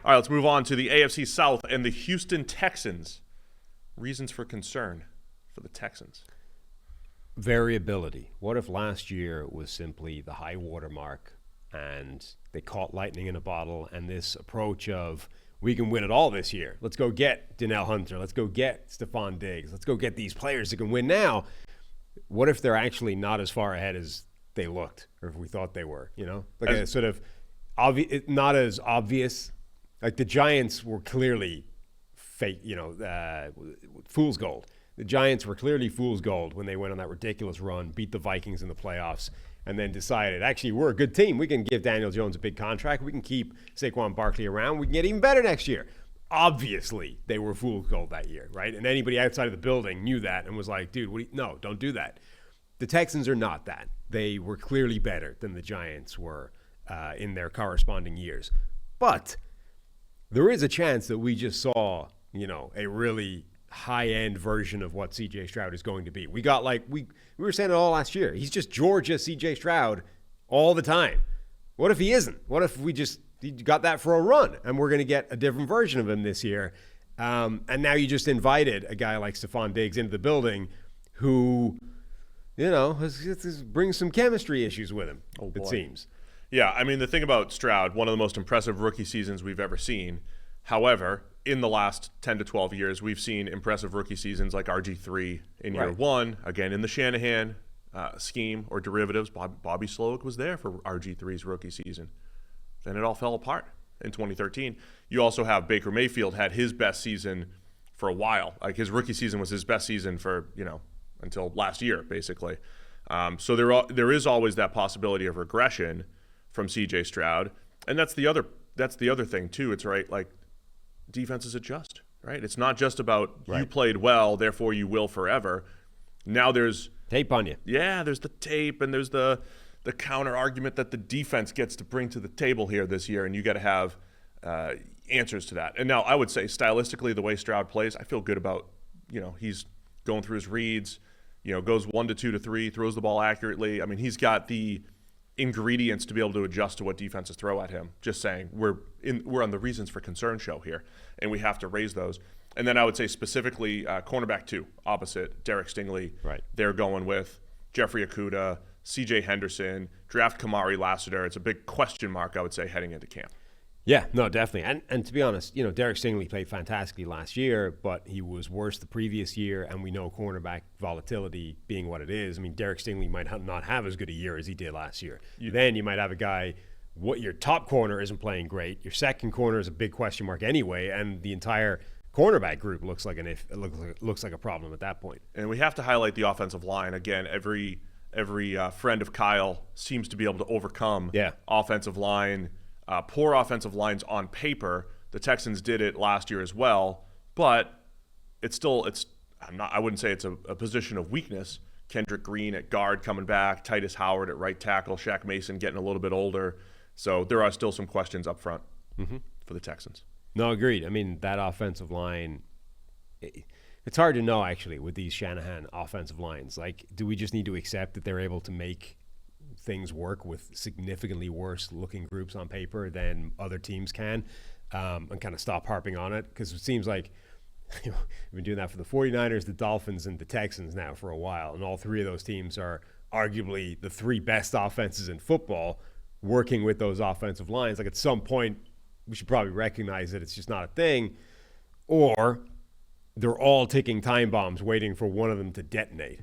All right, let's move on to the AFC South and the Houston Texans. Reasons for concern for the Texans. Variability. What if last year was simply the high water mark and they caught lightning in a bottle, and this approach of we can win it all this year. Let's go get Danielle Hunter. Let's go get Stephon Diggs. Let's go get these players that can win now. What if they're actually not as far ahead as they looked or if we thought they were, Like a sort of not as obvious. Like the Giants were clearly fake, fool's gold. The Giants were clearly fool's gold when they went on that ridiculous run, beat the Vikings in the playoffs, and then decided, actually, we're a good team. We can give Daniel Jones a big contract. We can keep Saquon Barkley around. We can get even better next year. Obviously, they were fool's gold that year, right? And anybody outside of the building knew that and was like, dude, no, don't do that. The Texans are not that. They were clearly better than the Giants were in their corresponding years. But there is a chance that we just saw, a really high-end version of what C.J. Stroud is going to be. We got we were saying it all last year. He's just Georgia C.J. Stroud all the time. What if he isn't? What if he got that for a run and we're going to get a different version of him this year? And now you just invited a guy like Stephon Diggs into the building who, brings some chemistry issues with him, it seems. Yeah, I mean, the thing about Stroud, one of the most impressive rookie seasons we've ever seen. However, in the last 10 to 12 years, we've seen impressive rookie seasons like RG3 in year one, again in the Shanahan scheme or derivatives. Bobby Slowick was there for RG3's rookie season. Then it all fell apart in 2013. You also have Baker Mayfield had his best season for a while. Like his rookie season was his best season for, until last year, basically. So there is always that possibility of regression from C.J. Stroud. And that's the other thing, too. It's right, like, defenses adjust, right? It's not just about you played well, therefore you will forever. Now there's tape on you. Yeah, there's the tape, and there's the counter argument that the defense gets to bring to the table here this year, and you got to have answers to that. And now I would say stylistically, the way Stroud plays, I feel good about, he's going through his reads, goes 1 to 2 to 3, throws the ball accurately. I mean, he's got the ingredients to be able to adjust to what defenses throw at him. Just saying, we're on the reasons for concern show here, and we have to raise those. And then I would say specifically cornerback 2, opposite Derek Stingley. Right. They're going with Jeffrey Okudah, C.J. Henderson, draft Kamari Lassiter. It's a big question mark, I would say, heading into camp. Yeah, no, definitely. And to be honest, Derek Stingley played fantastically last year, but he was worse the previous year, and we know cornerback volatility being what it is. I mean, Derek Stingley might not have as good a year as he did last year. Then you might have a guy, your top corner isn't playing great. Your second corner is a big question mark anyway, and the entire cornerback group looks like a problem at that point. And we have to highlight the offensive line. Again, every friend of Kyle seems to be able to overcome offensive line. Poor offensive lines on paper. The Texans did it last year as well, but I wouldn't say it's a position of weakness. Kendrick Green at guard coming back, Titus Howard at right tackle, Shaq Mason getting a little bit older. So there are still some questions up front for the Texans. No, agreed. I mean, that offensive line, it's hard to know actually with these Shanahan offensive lines. Like, do we just need to accept that they're able to make things work with significantly worse looking groups on paper than other teams can, and kind of stop harping on it? Because it seems like we've been doing that for the 49ers, the Dolphins, and the Texans now for a while, and all three of those teams are arguably the three best offenses in football working with those offensive lines. Like, at some point we should probably recognize that it's just not a thing, or they're all ticking time bombs waiting for one of them to detonate.